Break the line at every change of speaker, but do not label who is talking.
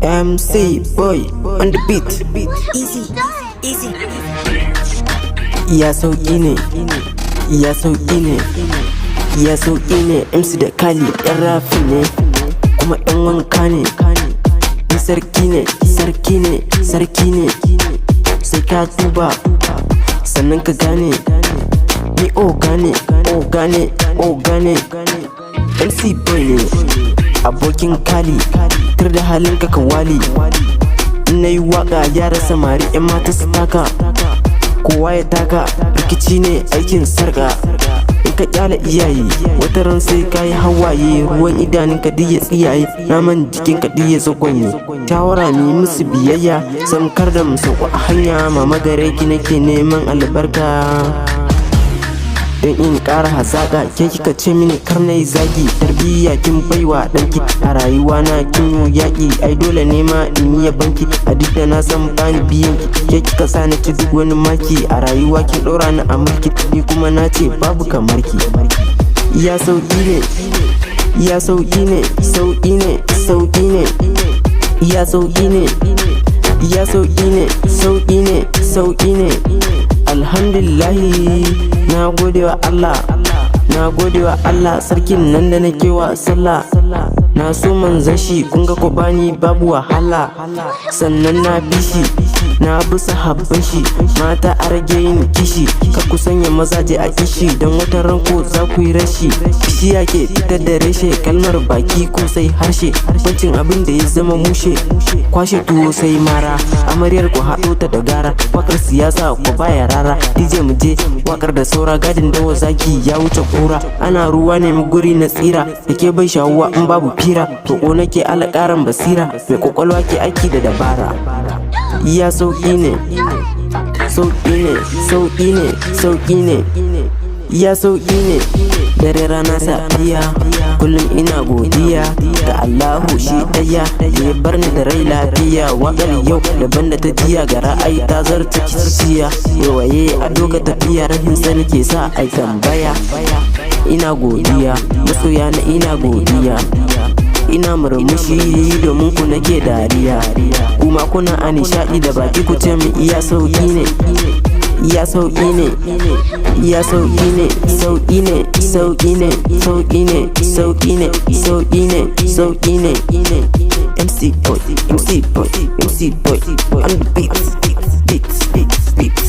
MC boy on the beat.
Easy.
Ya sauki ne, ya sauki ne, ya sauki ne. MC da Kali yan rafi ne, kuma yan wanka ne. Ni sarki ne, sarki ne, sarki ne. Sai ka duba sannan ka gane. Ni oga ne, oga ne, oga ne. MC boy ne, abokin Kali. Tar da halin ka wali. Na yi waka yara samari yan mata su taka. Kowa ya taka, rikici ne aikin sarka. In ka kyala iyaye, wata ran sai ka yi hawaye. Ruwan idanun ka diya tsiyaye, naman jikin ka diya zagonye. Shawara ne musu biyayya, samkar da mu sauko a hanya. Mama gare ki nake neman albarka, don in ƙara hazaƙa. Ke kika ce mini kar na yi zagi. Tarbiyya kin baiwa ɗanki, a rayuwa na kin yi yaƙi. Ai dole ne ma in yi banki, a duk da na san bani biyan ki. Ke kika sa na ci duk wani maki, a rayuwa kin ɗora ni a mulki. Ni kuma na ce babu kamar ki. Ya sauƙi ne, ya sauƙi ne, sauƙi ne, sauƙi ne. Ya sauƙi ne, ya sauƙi ne, sauƙi ne, sauƙi ne. Alhamdulillahi, na gode wa Allah, na gode wa Allah, sarkin nan da nake wa sallah. Na so manzan shi, kun ga ko bani babu wahala. Sannan na bi shi, na bi sahabban shi. Mata a rage yin kishi, ka ku sanya mazaje a kishi. Don wata ranko za ku yi rashi. Bishiya ke fitar da reshe, kalmar baki ko sai harshe. Bancin abin da ya zama mushe, kwashe tuwo sai mara. Amaryar ku haɗo ta da gara, wakar siyasa ku baya rara. DJ mu je, wakar da saura gadin dawa zaki ya wuce kura. Ana ruwa ne mu guri na tsira, da ke bai shawuwa in babu fira. To ko nake alƙaran basira, mai kwakwalwa ke aiki da dabara. Ya sauƙi ne, sauƙi ne, sauƙi ne, sauƙi ne. Ya sauƙi ne, dare rana safiya. Kullum ina godiya ga Allahu shi ɗaya, da ya bar ni da rai lafiya. Waƙar yau daban da ta jiya, ga ra'ayi ta zarta kiciya. Yawaye a doga tafiya, rahin sani ke sa ai tambaya. Ina godiya, masoya na ina godiya. Ina murmushi domin ku nake dariya. Kuma kuna a nishaɗi da baki ku ce min iya sauƙi ne, iya sauƙi ne, iya sauƙi ne, sauƙi ne, sauƙi ne, sauƙi ne, sauƙi ne, sauƙi ne, sauƙi ne. MC boy, MC boy, MC boy, on the beat, beat, beat, beat.